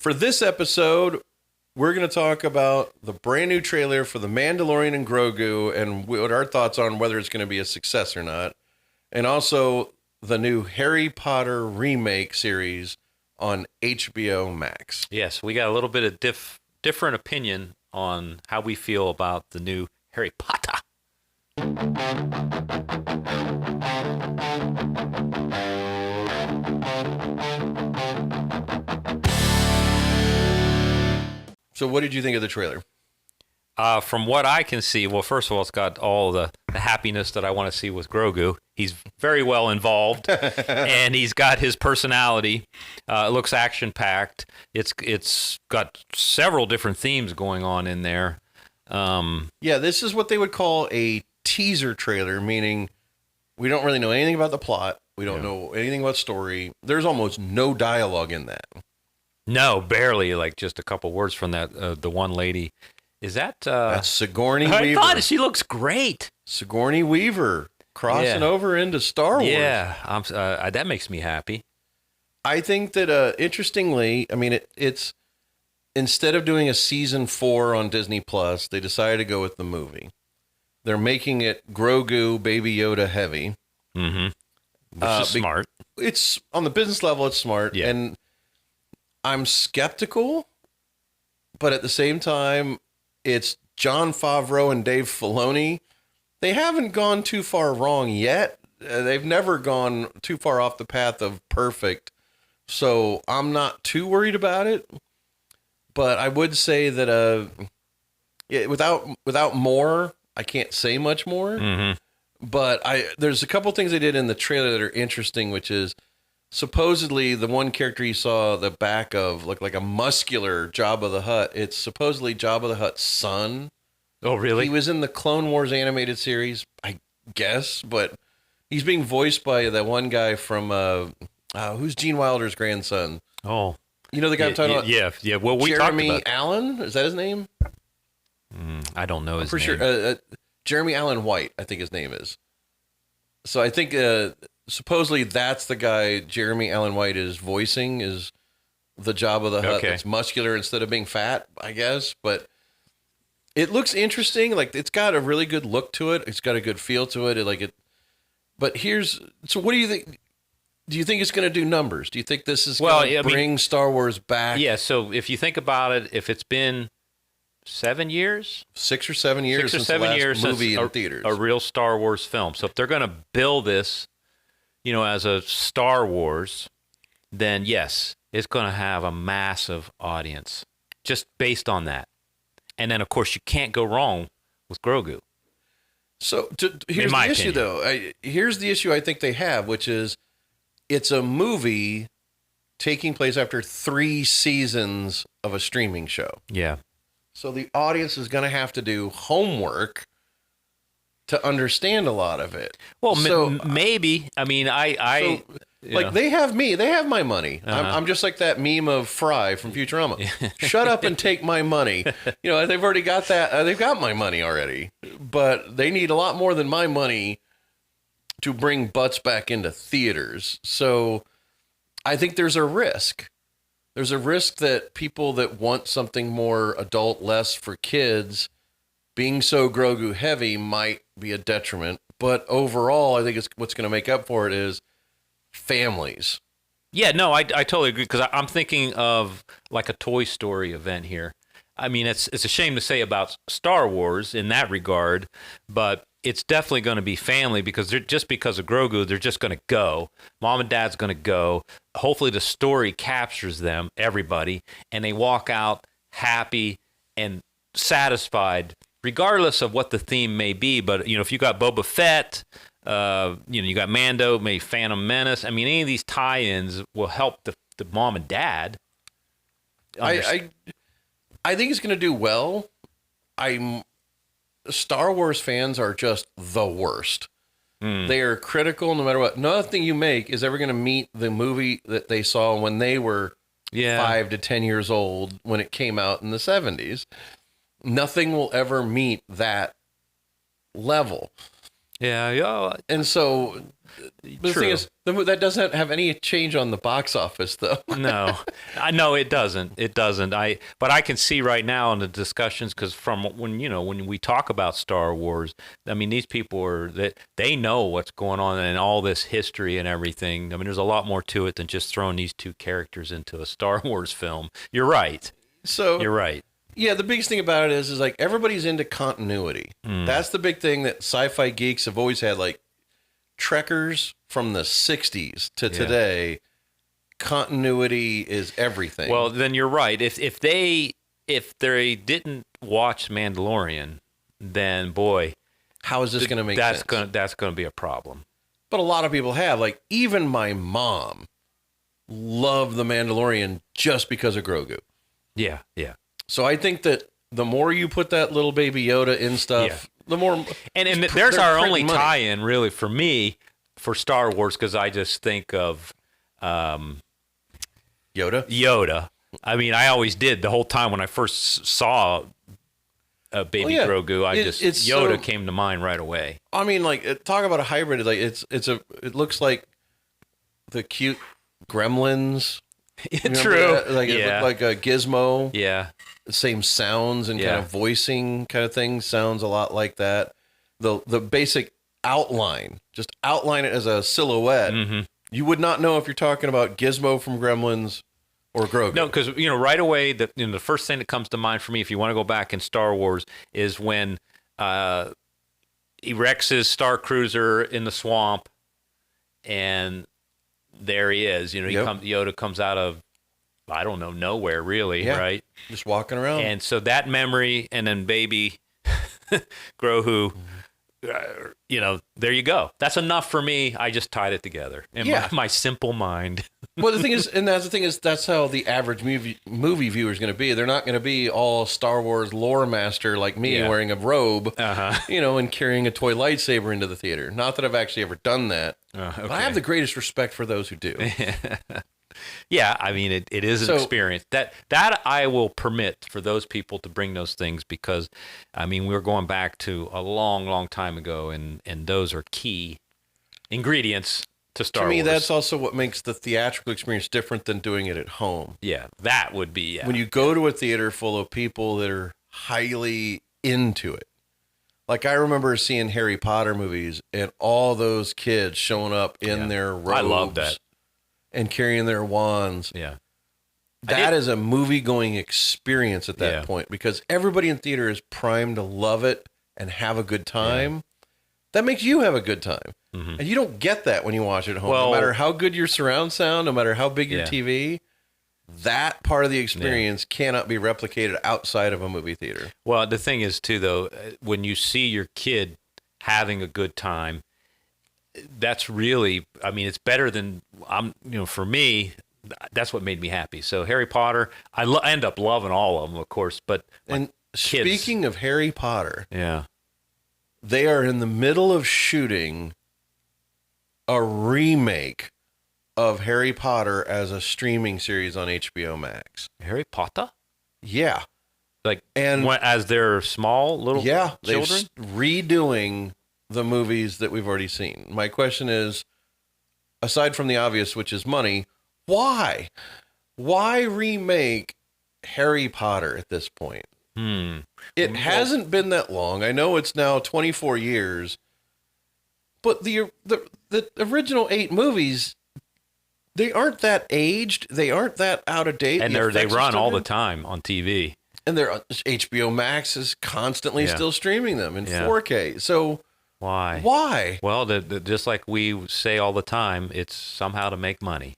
For this episode, we're going to talk about the brand new trailer for the Mandalorian and Grogu and what our thoughts on whether it's going to be a success or not. And also the new Harry Potter remake series on HBO Max. Yes, we got a little bit of different opinion on how we feel about the new Harry Potter. So what did you think of the trailer? From what I can see, well, first of all, it's got all the happiness that I want to see with Grogu. He's very well involved, and he's got his personality. It looks action-packed. It's got several different themes going on in there. Yeah, this is what they would call a teaser trailer, meaning we don't really know anything about the plot. We don't know anything about story. There's almost no dialogue in that. No, barely, like just a couple words from that the one lady. Is that... That's Sigourney I Weaver. thought she looks great. Sigourney Weaver crossing over into Star Wars. Yeah, that makes me happy. I think that, interestingly, I mean, it's instead of doing a season 4 on Disney Plus, they decided to go with the movie. They're making it Grogu, Baby Yoda heavy. Mm-hmm. Which is smart. It's on the business level, it's smart. Yeah. And I'm skeptical, but at the same time, it's Jon Favreau and Dave Filoni. They haven't gone too far wrong yet. They've never gone too far off the path of perfect. So I'm not too worried about it. But I would say that without more, I can't say much more. Mm-hmm. But there's a couple things they did in the trailer that are interesting, which is supposedly the one character you saw the back of looked like a muscular Jabba the Hutt. It's supposedly Jabba the Hutt's son. Oh, really? He was in the Clone Wars animated series, I guess, but he's being voiced by that one guy from who's Gene Wilder's grandson. Oh, you know the guy I'm talking about? Yeah. Well, we Jeremy talked about Allen. Is that his name? I don't know his I'm name. pretty sure. Jeremy Allen White, I think his name is. So I think supposedly that's the guy Jeremy Allen White is voicing, is the Jabba the Hutt that's muscular instead of being fat, I guess. But it looks interesting. Like, it's got a really good look to it. It's got a good feel to it. But so what do you think? Do you think it's going to do numbers? Do you think this is going to bring Star Wars back? Yeah. So if you think about it, if it's been 7 years, 6 or 7 years, since the last movie in theaters, a real Star Wars film. So if they're going to build this, as a Star Wars, then yes, it's going to have a massive audience just based on that. And then, of course, you can't go wrong with Grogu. So here's the issue, though. Here's the issue I think they have, which is it's a movie taking place after 3 seasons of a streaming show. Yeah. So the audience is going to have to do homework to understand a lot of it. Well, maybe. I mean, they have me. They have my money. I'm just like that meme of Fry from Futurama. Shut up and take my money. They've already got that. They've got my money already. But they need a lot more than my money to bring butts back into theaters. So I think there's a risk. There's a risk that people that want something more adult, less for kids, being so Grogu heavy might be a detriment. But overall, I think what's going to make up for it is families. Yeah, no, I totally agree, because I'm thinking of like a Toy Story event here. I mean, it's a shame to say about Star Wars in that regard, but it's definitely going to be family, because just because of Grogu, they're just going to go. Mom and Dad's going to go. Hopefully the story captures them, everybody, and they walk out happy and satisfied, regardless of what the theme may be. But, if you got Boba Fett, you got Mando, maybe Phantom Menace. I mean, any of these tie-ins will help the mom and dad. I think it's going to do well. Star Wars fans are just the worst. They are critical no matter what. Nothing you make is ever going to meet the movie that they saw when they were 5 to 10 years old when it came out in the 70s. Nothing will ever meet that level. Yeah, yeah. And so the thing is, that doesn't have any change on the box office, though. No, I know it doesn't. It doesn't. But I can see right now in the discussions, because from when we talk about Star Wars, I mean, these people they know what's going on and all this history and everything. I mean, there's a lot more to it than just throwing these two characters into a Star Wars film. You're right. So you're right. Yeah, the biggest thing about it is like everybody's into continuity. That's the big thing that sci-fi geeks have always had. Like Trekkers from the 60s to today, continuity is everything. Well, then you're right. If they didn't watch Mandalorian, then boy, how is this going to make sense? That's going to be a problem. But a lot of people have. Like even my mom loved the Mandalorian just because of Grogu. Yeah, yeah. So I think that the more you put that little baby Yoda in stuff, the more... And there's our only tie-in, really, for me, for Star Wars, because I just think of... Yoda. I mean, I always did the whole time when I first saw Baby Grogu. Yoda came to mind right away. I mean, like, talk about a hybrid. Like, it looks like the cute Gremlins. True. Like it looked like a Gizmo. Yeah. The same sounds and kind of voicing kind of thing sounds a lot like that. The basic outline, just outline it as a silhouette. Mm-hmm. You would not know if you're talking about Gizmo from Gremlins or Grogu. No, because right away the first thing that comes to mind for me, if you want to go back in Star Wars, is when he wrecks his Star Cruiser in the swamp, and there he is. Yoda comes out of, I don't know, nowhere really, right? Just walking around. And so that memory, and then baby Grogu, there you go. That's enough for me. I just tied it together in my simple mind. Well, the thing is, that's how the average movie viewer is going to be. They're not going to be all Star Wars lore master like me wearing a robe, and carrying a toy lightsaber into the theater. Not that I've actually ever done that. Okay. But I have the greatest respect for those who do. Yeah, I mean, it is an experience. That I will permit for those people to bring those things, because, I mean, we're going back to a long, long time ago, and those are key ingredients to Star Wars. To me, that's also what makes the theatrical experience different than doing it at home. Yeah, that would be, When you go to a theater full of people that are highly into it. Like, I remember seeing Harry Potter movies and all those kids showing up in their robes. I love that. And carrying their wands. Yeah. That is a movie-going experience at that point, because everybody in theater is primed to love it and have a good time. Yeah. That makes you have a good time. Mm-hmm. And you don't get that when you watch it at home. No matter how good your surround sound, no matter how big your TV, that part of the experience cannot be replicated outside of a movie theater. Well, the thing is, too, though, when you see your kid having a good time, that's really, I mean, it's better than, for me, that's what made me happy. So Harry Potter, I end up loving all of them, of course, but speaking of Harry Potter, they are in the middle of shooting a remake of Harry Potter as a streaming series on HBO Max. Harry Potter? Yeah. As their small little children? They're redoing the movies that we've already seen. My question is, aside from the obvious, which is money, why? Why remake Harry Potter at this point? It hasn't been that long. I know it's now 24 years, but the original 8 movies, they aren't that aged. They aren't that out of date. And they run all the time on TV. And HBO Max is constantly still streaming them in 4K. So why? Well, just like we say all the time, it's somehow to make money.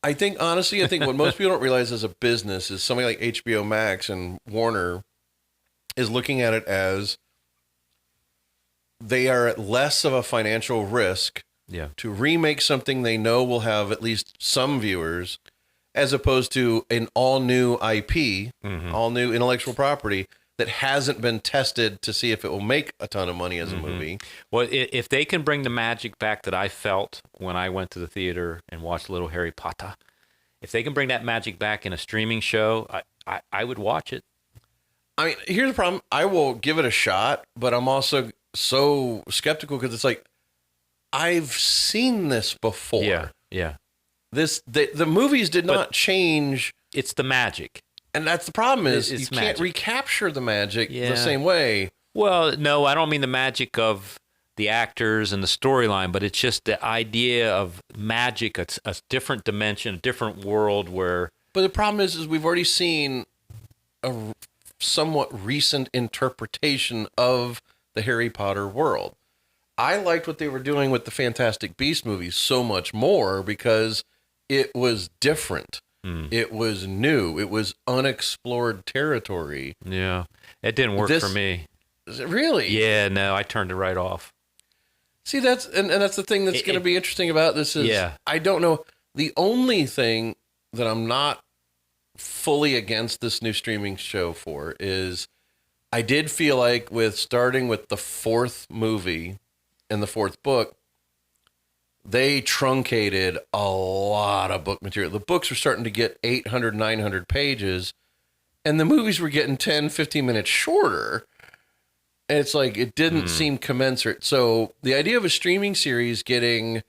I think what most people don't realize as a business is something like HBO Max and Warner is looking at it as they are at less of a financial risk to remake something they know will have at least some viewers, as opposed to an all-new IP, all new intellectual property that hasn't been tested to see if it will make a ton of money as a movie. Well, if they can bring the magic back that I felt when I went to the theater and watched Little Harry Potter, if they can bring that magic back in a streaming show, I would watch it. I mean, here's the problem. I will give it a shot, but I'm also so skeptical because it's like, I've seen this before. Yeah. The movies did not change. It's the magic. And that's the problem is It's you can't magic. recapture the magic the same way. Well, no, I don't mean the magic of the actors and the storyline, but it's just the idea of magic, a different dimension, a different world where... But the problem is we've already seen a somewhat recent interpretation of the Harry Potter world. I liked what they were doing with the Fantastic Beasts movies so much more because it was different. It was new. It was unexplored territory. Yeah. It didn't work for me. Really? Yeah, no, I turned it right off. See, that's the thing that's going to be interesting about this is I don't know. The only thing that I'm not fully against this new streaming show for is I did feel like starting with the fourth movie and the fourth book, they truncated a lot of book material. The books were starting to get 800, 900 pages, and the movies were getting 10, 15 minutes shorter. And it's like, it didn't seem commensurate. So the idea of a streaming series getting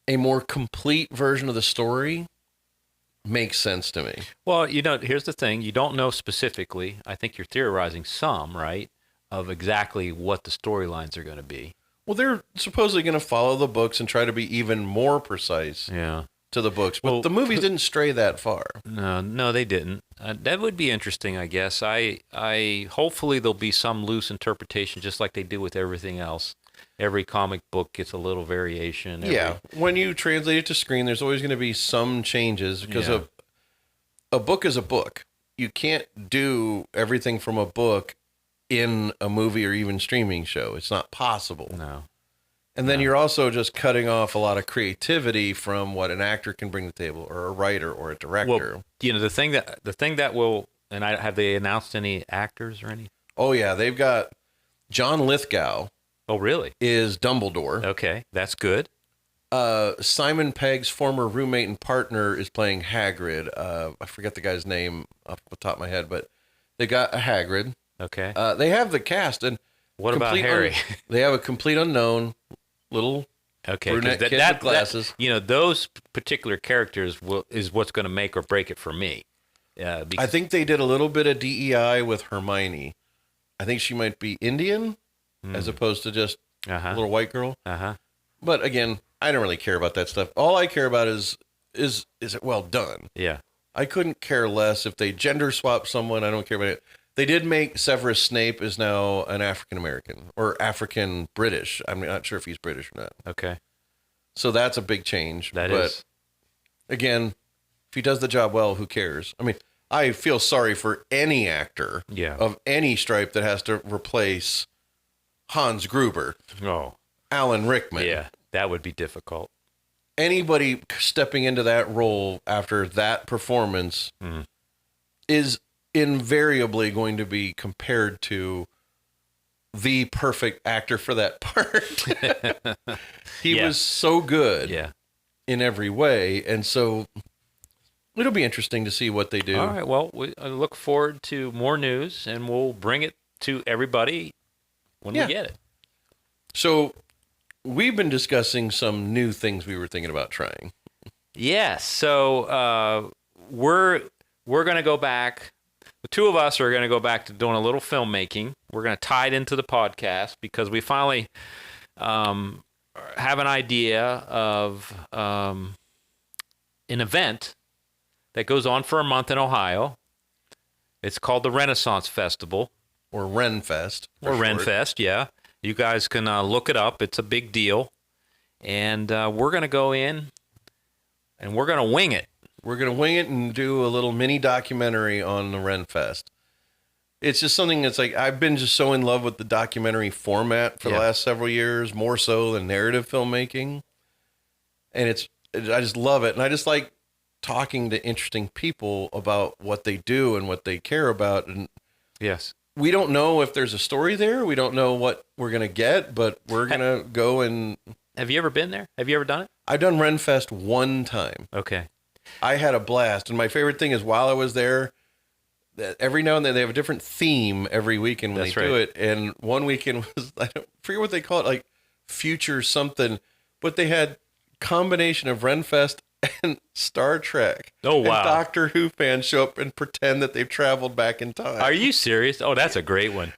a more complete version of the story makes sense to me. Well, here's the thing. You don't know specifically. I think you're theorizing some, right, of exactly what the storylines are going to be. Well, they're supposedly going to follow the books and try to be even more precise to the books. But the movies didn't stray that far. No, they didn't. That would be interesting, I guess. I hopefully there'll be some loose interpretation, just like they do with everything else. Every comic book gets a little variation. When you translate it to screen, there's always going to be some changes because a book is a book. You can't do everything from a book in a movie or even streaming show. It's not possible. No. And then you're also just cutting off a lot of creativity from what an actor can bring to the table, or a writer, or a director. Well, the thing that will, and have they announced any actors or any? Oh yeah, they've got John Lithgow. Oh really? Is Dumbledore. Okay, that's good. Simon Pegg's former roommate and partner is playing Hagrid. I forget the guy's name off the top of my head, but they got a Hagrid. Okay. They have the cast, and what about Harry? They have a complete unknown little brunette kid with glasses. Those particular characters is what's going to make or break it for me. I think they did a little bit of DEI with Hermione. I think she might be Indian as opposed to just a little white girl. But again, I don't really care about that stuff. All I care about is it well done? Yeah. I couldn't care less if they gender swap someone. I don't care about it. They did make Severus Snape is now an African-American or African-British. I'm not sure if he's British or not. Okay. So that's a big change. But again, if he does the job well, who cares? I mean, I feel sorry for any actor of any stripe that has to replace Hans Gruber. Oh. Alan Rickman. Yeah, that would be difficult. Anybody stepping into that role after that performance is invariably going to be compared to the perfect actor for that part. He was so good in every way. And so it'll be interesting to see what they do. All right. Well, I look forward to more news, and we'll bring it to everybody when we get it. So we've been discussing some new things we were thinking about trying. Yes. So we're going to go back. The two of us are going to go back to doing a little filmmaking. We're going to tie it into the podcast because we finally have an idea of an event that goes on for a month in Ohio. It's called the Renaissance Festival. Or RenFest. Or RenFest, yeah. You guys can look it up. It's a big deal. And we're going to go in and we're going to wing it. We're going to wing it and do a little mini documentary on the RenFest. It's just something that's like, I've been just so in love with the documentary format for the last several years, more so than narrative filmmaking. And I just love it. And I just like talking to interesting people about what they do and what they care about. And we don't know if there's a story there. We don't know what we're going to get, but we're going to go and... Have you ever been there? Have you ever done it? I've done RenFest one time. Okay. I had a blast. And my favorite thing is while I was there, every now and then they have a different theme every weekend when That's they do right. it. And one weekend was, I don't forget what they call it, like future something, but they had combination of RenFest and Star Trek. Oh, wow. And Doctor Who fans show up and pretend that they've traveled back in time. Are you serious? Oh, that's a great one.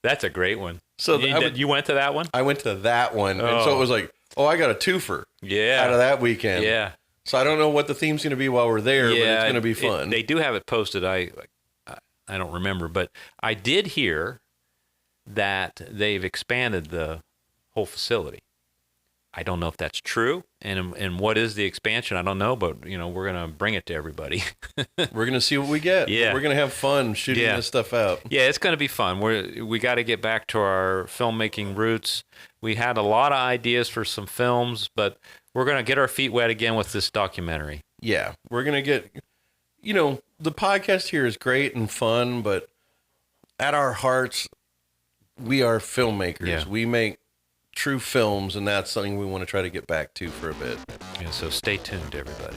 That's a great one. So you went to that one? I went to that one. And so it was like, oh, I got a twofer out of that weekend. Yeah. So I don't know what the theme's going to be while we're there, but it's going to be fun. They do have it posted. I don't remember, but I did hear that they've expanded the whole facility. I don't know if that's true, and what is the expansion? I don't know, but we're gonna bring it to everybody. We're gonna see what we get. Yeah, we're gonna have fun shooting this stuff out. Yeah, it's gonna be fun. We got to get back to our filmmaking roots. We had a lot of ideas for some films, but we're gonna get our feet wet again with this documentary. Yeah, we're gonna get. The podcast here is great and fun, but at our hearts, we are filmmakers. Yeah. We make true films, and that's something we want to try to get back to for a bit. Yeah, so stay tuned, everybody.